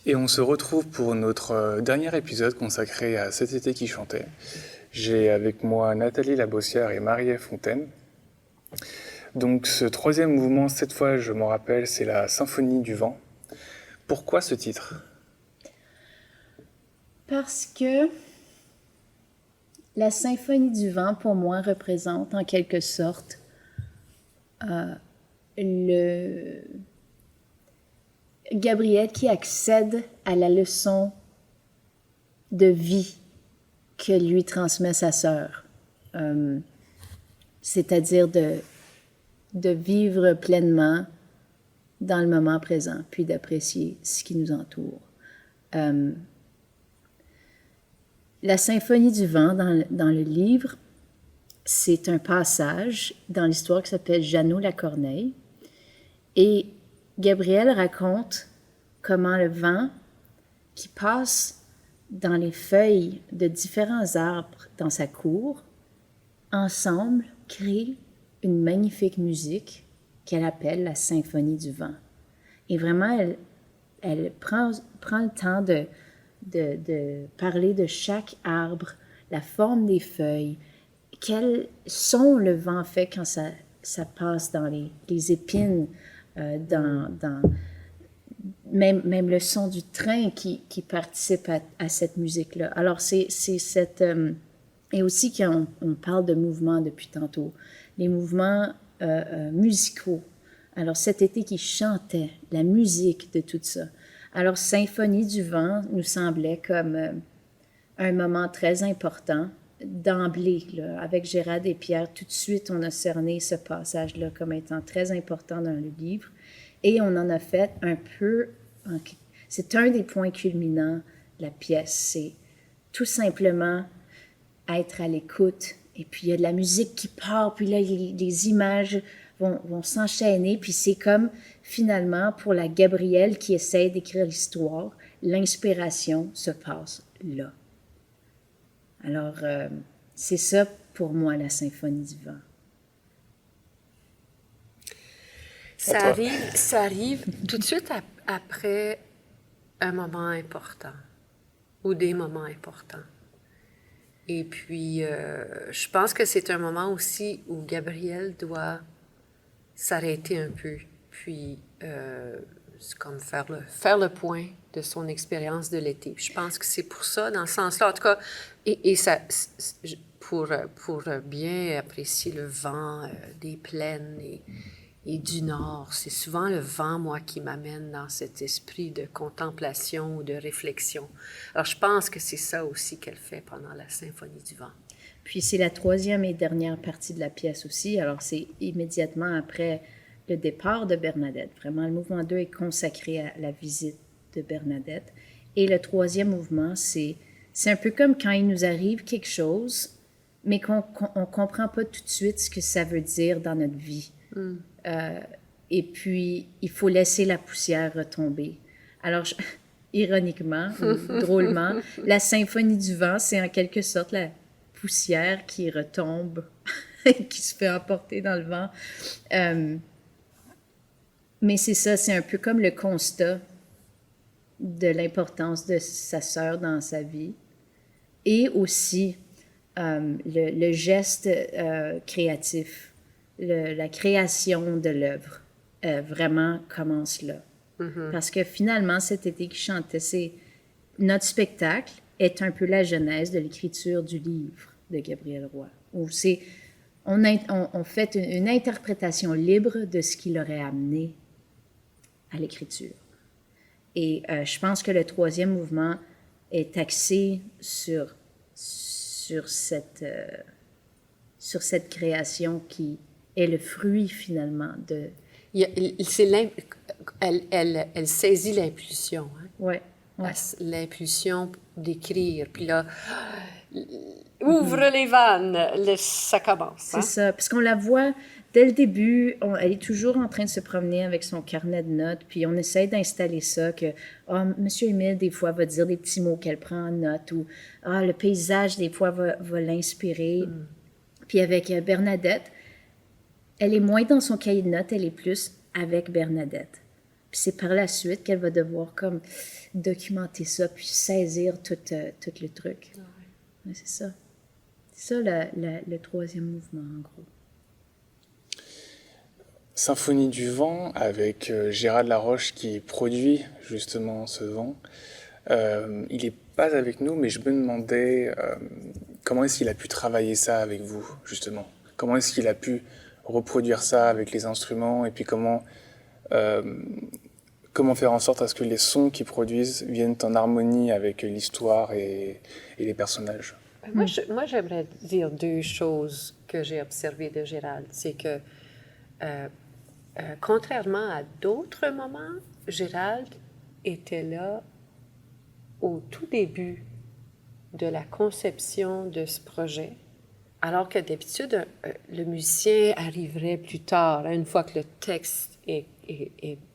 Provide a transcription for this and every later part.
Et on se retrouve pour notre dernier épisode consacré à cet été qui chantait. J'ai avec moi Nathalie Labossière et Marie-Ève Fontaine. Donc ce troisième mouvement, cette fois je m'en rappelle, c'est la Symphonie du vent. Pourquoi ce titre ? Parce que la Symphonie du vent, pour moi, représente en quelque sorte le Gabriel qui accède à la leçon de vie que lui transmet sa sœur. C'est-à-dire de vivre pleinement dans le moment présent, puis d'apprécier ce qui nous entoure. La Symphonie du vent, dans le livre, c'est un passage dans l'histoire qui s'appelle Jeannot la Corneille. Et Gabriel raconte comment le vent qui passe dans les feuilles de différents arbres dans sa cour, ensemble, crée une magnifique musique qu'elle appelle la Symphonie du vent. Et vraiment, elle prend le temps de parler de chaque arbre, la forme des feuilles, quel son le vent fait quand ça passe dans les épines, même le son du train qui participe à cette musique-là. Alors, c'est cette... et aussi quand on parle de mouvements depuis tantôt, les mouvements musicaux. Alors, cet été qui chantait, la musique de tout ça. Alors, Symphonie du vent nous semblait comme un moment très important d'emblée. Là, avec Gérard et Pierre, tout de suite, on a cerné ce passage-là comme étant très important dans le livre. Et on en a fait un peu... C'est un des points culminants de la pièce. C'est tout simplement être à l'écoute. Et puis, il y a de la musique qui part, puis là, les images vont s'enchaîner. Puis c'est comme, finalement, pour la Gabrielle qui essaie d'écrire l'histoire, l'inspiration se passe là. Alors, c'est ça, pour moi, la Symphonie du vent. Ça arrive tout de suite après un moment important ou des moments importants. Et puis, je pense que c'est un moment aussi où Gabriel doit s'arrêter un peu, puis c'est comme faire le point de son expérience de l'été. Je pense que c'est pour ça, dans ce sens-là, en tout cas, et ça, pour bien apprécier le vent des plaines et du nord, c'est souvent le vent, moi, qui m'amène dans cet esprit de contemplation ou de réflexion. Alors, je pense que c'est ça aussi qu'elle fait pendant la Symphonie du vent. Puis c'est la troisième et dernière partie de la pièce aussi. Alors, c'est immédiatement après le départ de Bernadette. Vraiment, le mouvement 2 est consacré à la visite de Bernadette. Et le troisième mouvement, c'est un peu comme quand il nous arrive quelque chose, mais qu'on ne comprend pas tout de suite ce que ça veut dire dans notre vie. Et puis, il faut laisser la poussière retomber. Alors, ironiquement ou drôlement, la Symphonie du vent, c'est en quelque sorte la poussière qui retombe, qui se fait emporter dans le vent. Mais c'est ça, c'est un peu comme le constat de l'importance de sa sœur dans sa vie et aussi le geste créatif, la création de l'œuvre vraiment commence là. Mm-hmm. Parce que finalement, cet été qui chantait, notre spectacle est un peu la genèse de l'écriture du livre de Gabriel Roy, où on fait une interprétation libre de ce qui l'aurait amené à l'écriture. Et je pense que le troisième mouvement est axé sur cette création qui est le fruit finalement de... Elle saisit l'impulsion. Hein? Ouais. L'impulsion d'écrire. Puis là, ouvre les vannes, ça commence. C'est ça, parce qu'on la voit dès le début, elle est toujours en train de se promener avec son carnet de notes, puis on essaie d'installer ça, que Monsieur Émile, des fois, va dire des petits mots qu'elle prend en note, ou le paysage, des fois, va l'inspirer. Puis avec Bernadette, elle est moins dans son cahier de notes, elle est plus avec Bernadette. Puis c'est par la suite qu'elle va devoir comme documenter ça, puis saisir tout le truc. Ouais, c'est ça. C'est ça le troisième mouvement, en gros. Symphonie du vent avec Gérard Laroche qui produit justement ce vent. Il n'est pas avec nous, mais je me demandais comment est-ce qu'il a pu travailler ça avec vous, justement. Comment est-ce qu'il a pu reproduire ça avec les instruments et puis comment faire en sorte à ce que les sons qu'ils produisent viennent en harmonie avec l'histoire et les personnages. Moi, j'aimerais dire deux choses que j'ai observées de Gérald. C'est que, contrairement à d'autres moments, Gérald était là au tout début de la conception de ce projet, alors que d'habitude, le musicien arriverait plus tard, une fois que le texte est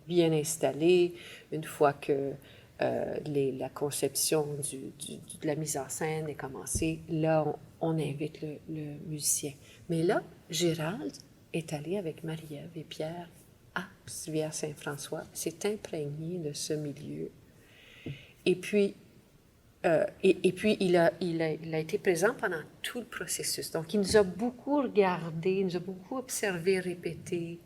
bien installé, une fois que la conception de la mise en scène est commencée, là, on invite le musicien. Mais là, Gérald est allé avec Marie-Ève et Pierre à Rivière-Saint-François, s'est imprégné de ce milieu. Et puis, il a été présent pendant tout le processus. Donc, il nous a beaucoup regardé, il nous a beaucoup observé, répété.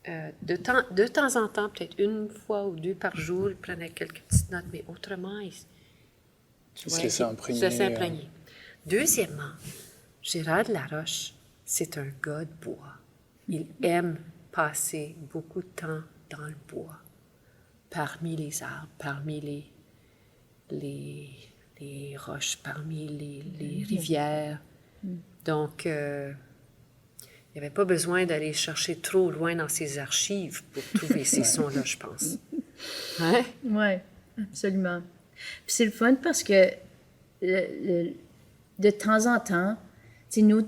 De temps en temps, peut-être une fois ou deux par jour, il prenait quelques petites notes, mais autrement, il se laissait imprégner. Deuxièmement, Gérard Laroche, c'est un gars de bois. Il aime passer beaucoup de temps dans le bois, parmi les arbres, parmi les roches, parmi les rivières. Donc, il n'y avait pas besoin d'aller chercher trop loin dans ses archives pour trouver ces sons-là, je pense. Hein? Oui, absolument. Puis c'est le fun parce que de temps en temps, nous,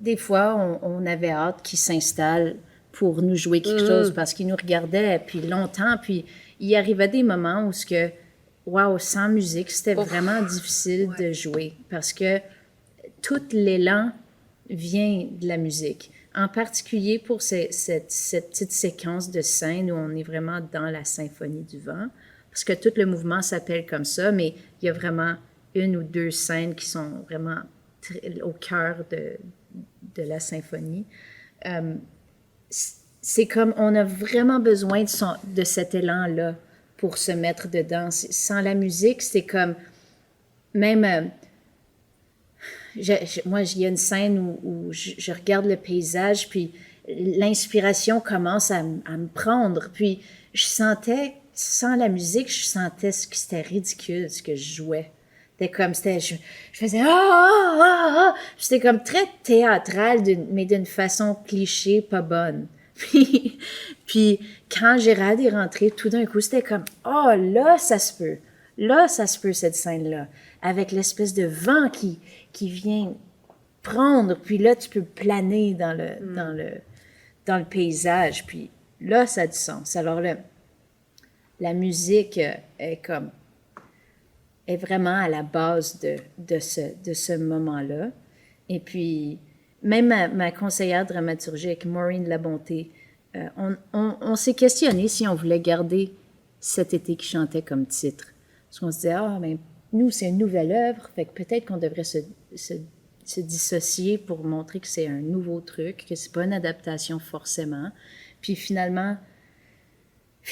des fois, on avait hâte qu'il s'installe pour nous jouer quelque chose parce qu'il nous regardait puis longtemps. Puis il arrivait des moments où wow, sans musique, c'était vraiment difficile de jouer parce que tout l'élan vient de la musique. En particulier pour cette petite séquence de scène où on est vraiment dans la symphonie du vent, parce que tout le mouvement s'appelle comme ça, mais il y a vraiment une ou deux scènes qui sont vraiment au cœur de la symphonie. C'est comme, on a vraiment besoin de cet élan-là pour se mettre dedans. Sans la musique, c'est comme, même... moi, il y a une scène où je regarde le paysage, puis l'inspiration commence à me prendre. Puis je sentais, sans la musique, je sentais que c'était ridicule ce que je jouais. Je faisais C'était comme très théâtral, mais d'une façon cliché, pas bonne. Puis quand Gérald est rentré, tout d'un coup, c'était comme là, ça se peut. Là, ça se peut, cette scène-là. Avec l'espèce de vent qui vient prendre, puis là, tu peux planer dans le paysage, puis là, ça a du sens. Alors, la musique est vraiment à la base de ce moment-là. Et puis, même ma conseillère dramaturgique, Maureen Labonté, on s'est questionné si on voulait garder Cet été qui chantait comme titre. Parce qu'on se disait, mais nous, c'est une nouvelle œuvre, fait que peut-être qu'on devrait se dissocier pour montrer que c'est un nouveau truc, que c'est pas une adaptation forcément. Puis finalement,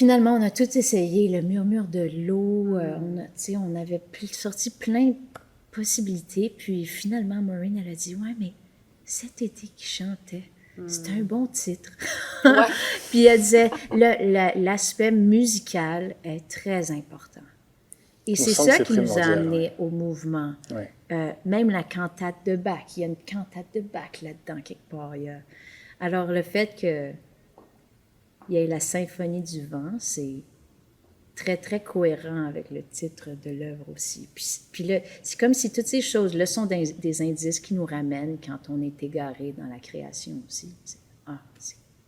on a tout essayé, le murmure de l'eau, on avait sorti plein de possibilités, puis finalement, Maureen, elle a dit, ouais, mais Cet été qui chantait, c'est un bon titre. Ouais. Puis elle disait, l'aspect musical est très important. Et c'est ça qui nous a amené au mouvement. Ouais. Même la cantate de Bach, il y a une cantate de Bach là-dedans quelque part. Alors le fait qu'il y ait la symphonie du vent, c'est très, très cohérent avec le titre de l'œuvre aussi. Puis là, c'est comme si toutes ces choses-là sont des indices qui nous ramènent quand on est égaré dans la création aussi.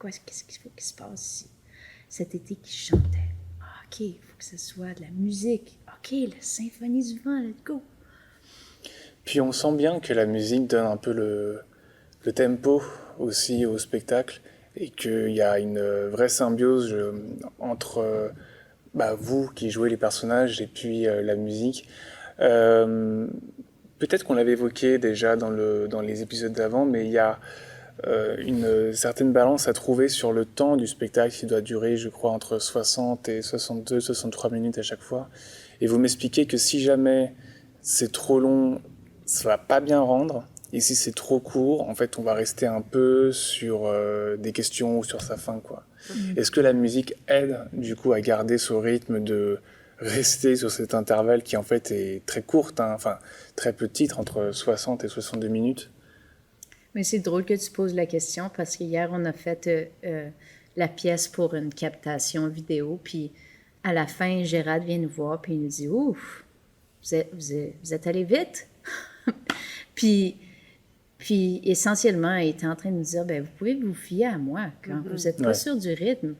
Qu'est-ce qu'il faut qu'il se passe ici? Cet été qui chantait. OK, il faut que ce soit de la musique. OK, la symphonie du vent, let's go. Puis on sent bien que la musique donne un peu le tempo aussi au spectacle et qu'il y a une vraie symbiose entre vous qui jouez les personnages et puis la musique. Peut-être qu'on l'avait évoqué déjà dans les épisodes d'avant, mais il y a une certaine balance à trouver sur le temps du spectacle qui doit durer, je crois, entre 60 et 62, 63 minutes à chaque fois. Et vous m'expliquez que si jamais c'est trop long, ça va pas bien rendre. Et si c'est trop court, en fait, on va rester un peu sur des questions ou sur sa fin, quoi. Est-ce que la musique aide, du coup, à garder ce rythme de rester sur cet intervalle qui, en fait, est très courte, hein, enfin, très peu de titres, entre 60 et 62 minutes? Mais c'est drôle que tu poses la question parce qu'hier, on a fait la pièce pour une captation vidéo. Puis à la fin, Gérald vient nous voir puis il nous dit « Ouf, vous êtes allé vite! » Puis essentiellement, il était en train de nous dire « Ben, vous pouvez vous fier à moi quand vous n'êtes pas sûr du rythme.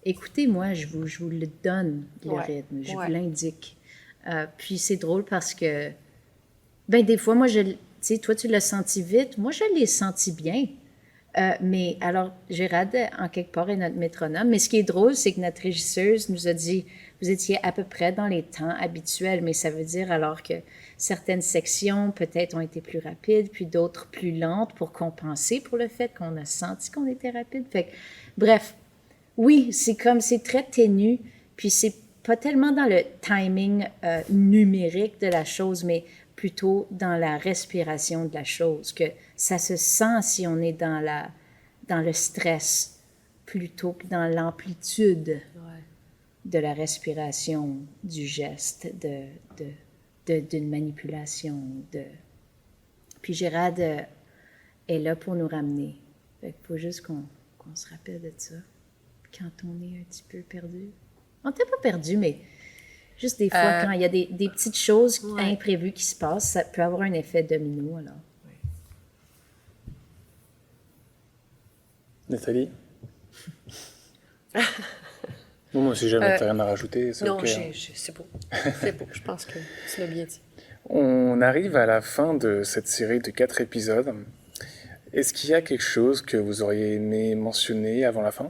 Écoutez-moi, je vous le donne, le rythme. Je vous l'indique. » Puis c'est drôle parce que, des fois, moi, tu sais, toi, tu l'as senti vite. Moi, je l'ai senti bien. Mais alors, Gérald, en quelque part, est notre métronome. Mais ce qui est drôle, c'est que notre régisseuse nous a dit, vous étiez à peu près dans les temps habituels, mais ça veut dire alors que certaines sections, peut-être, ont été plus rapides, puis d'autres plus lentes pour compenser pour le fait qu'on a senti qu'on était rapide. Fait que, bref, oui, c'est très ténu, puis c'est pas tellement dans le timing numérique de la chose, mais plutôt dans la respiration de la chose, que ça se sent si on est dans le stress plutôt que dans l'amplitude de la respiration, du geste, d'une manipulation. Puis Gérald est là pour nous ramener. Il faut juste qu'on se rappelle de ça quand on est un petit peu perdu. On n'était pas perdu, mais juste des fois, quand il y a des petites choses imprévues qui se passent, ça peut avoir un effet domino, alors. Nathalie? Non, moi, si jamais tu n'as rien à rajouter, c'est non, OK. C'est beau. C'est beau, je pense que tu l'as bien dit. On arrive à la fin de cette série de 4 épisodes. Est-ce qu'il y a quelque chose que vous auriez aimé mentionner avant la fin?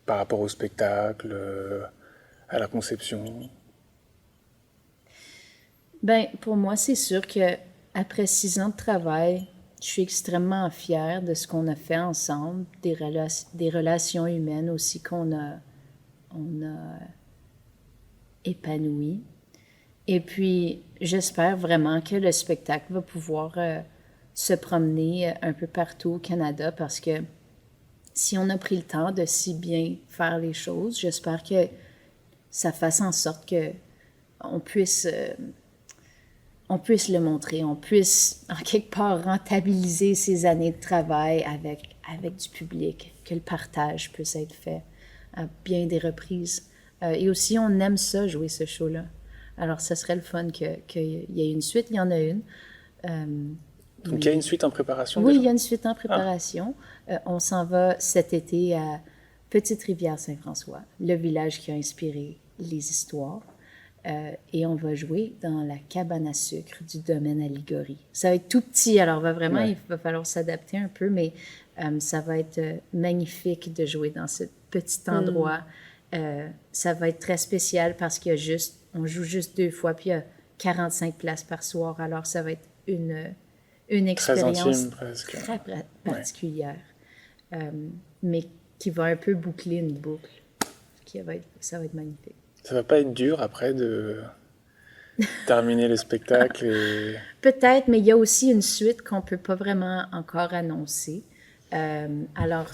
Par rapport au spectacle, à la conception? Pour moi, c'est sûr que après 6 ans de travail, je suis extrêmement fière de ce qu'on a fait ensemble, des relations humaines aussi qu'on a épanouies. Et puis, j'espère vraiment que le spectacle va pouvoir se promener un peu partout au Canada parce que si on a pris le temps de si bien faire les choses, j'espère que ça fasse en sorte que on puisse le montrer, on puisse en quelque part rentabiliser ces années de travail avec du public, que le partage puisse être fait à bien des reprises. Et aussi, on aime ça, jouer ce show-là. Alors, ça serait le fun qu'il y ait une suite. Il y en a une. Donc, il y a une suite en préparation Oui, déjà? il y a une suite en préparation. On s'en va cet été à Petite-Rivière-Saint-François, le village qui a inspiré les histoires. Et on va jouer dans la cabane à sucre du domaine à Ligorie. Ça va être tout petit, alors il va falloir s'adapter un peu, mais ça va être magnifique de jouer dans ce petit endroit. Ça va être très spécial parce on joue juste 2 fois, puis il y a 45 places par soir, alors ça va être une expérience très intime, presque. Très particulière, mais qui va un peu boucler une boucle. Ça va être magnifique. Ça va pas être dur après de terminer le spectacle et... Peut-être, mais il y a aussi une suite qu'on peut pas vraiment encore annoncer. Alors...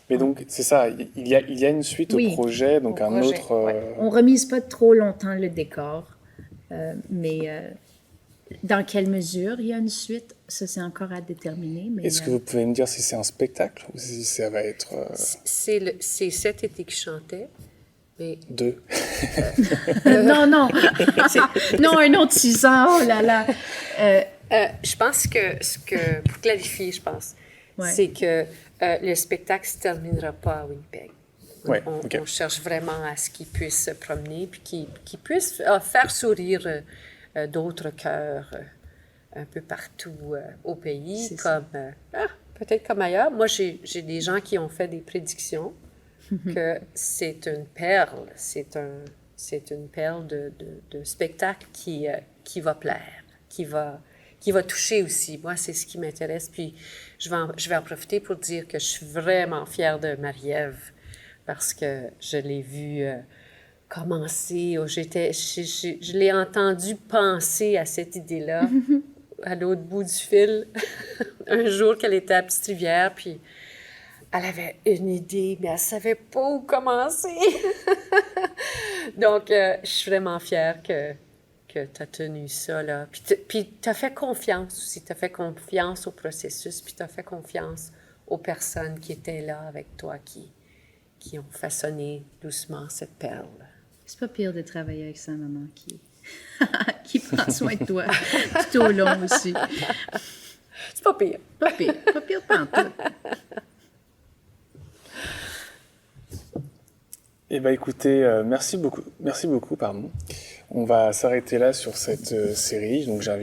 Mais donc, c'est ça, il y a une suite au projet, donc un projet, autre... On remise pas trop longtemps le décor, mais dans quelle mesure il y a une suite, ça c'est encore à déterminer. Mais, Est-ce que vous pouvez me dire si c'est un spectacle ou si ça va être... C'est cet été que je chantais. Mais... 2. Non, un autre 6 ans, oh là là. Je pense que pour clarifier, c'est que le spectacle ne se terminera pas à Winnipeg. On cherche vraiment à ce qu'il puisse se promener puis qu'il puisse faire sourire d'autres cœurs un peu partout au pays, C'est peut-être comme ailleurs. Moi, j'ai des gens qui ont fait des prédictions que c'est une perle, c'est une perle de spectacle qui va plaire, qui va toucher aussi. Moi, c'est ce qui m'intéresse. Puis, je vais en profiter pour dire que je suis vraiment fière de Marie-Ève parce que je l'ai vue commencer. Je l'ai entendue penser à cette idée-là à l'autre bout du fil un jour qu'elle était à Petite-Rivière, puis elle avait une idée, mais elle ne savait pas où commencer. Donc, je suis vraiment fière que tu as tenu ça, là. Puis tu as fait confiance aussi. Tu as fait confiance au processus, puis tu as fait confiance aux personnes qui étaient là avec toi, qui ont façonné doucement cette perle. C'est pas pire de travailler avec sa maman qui prend soin de toi tout au long aussi. C'est pas pire. Pas pire pantoute. Eh bien, écoutez, merci beaucoup, pardon. On va s'arrêter là sur cette série. Donc, déjà,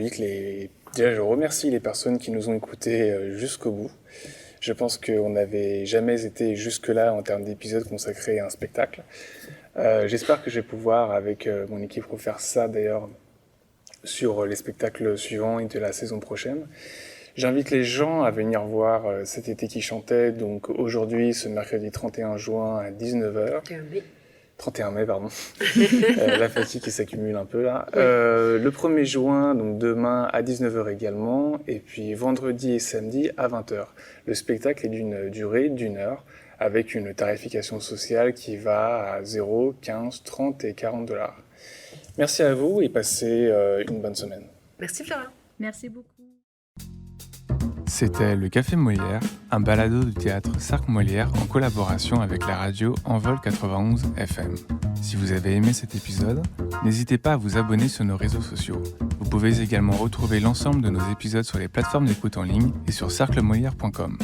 je remercie les personnes qui nous ont écoutés jusqu'au bout. Je pense qu'on n'avait jamais été jusque-là en termes d'épisodes consacrés à un spectacle. J'espère que je vais pouvoir, avec mon équipe, refaire ça d'ailleurs sur les spectacles suivants et de la saison prochaine. J'invite les gens à venir voir Cet été qui chantait, donc aujourd'hui, ce mercredi 31 juin à 19h. 31 mai, pardon. La fatigue qui s'accumule un peu là. Oui. Le 1er juin, donc demain à 19h également, et puis vendredi et samedi à 20h. Le spectacle est d'une durée d'1 heure, avec une tarification sociale qui va à 0, 15, 30 et 40 $. Merci à vous et passez une bonne semaine. Merci Florent. Merci beaucoup. C'était Le Café Molière, un balado du théâtre Cirque Molière en collaboration avec la radio Envol 91 FM. Si vous avez aimé cet épisode, n'hésitez pas à vous abonner sur nos réseaux sociaux. Vous pouvez également retrouver l'ensemble de nos épisodes sur les plateformes d'écoute en ligne et sur cerclemolière.com.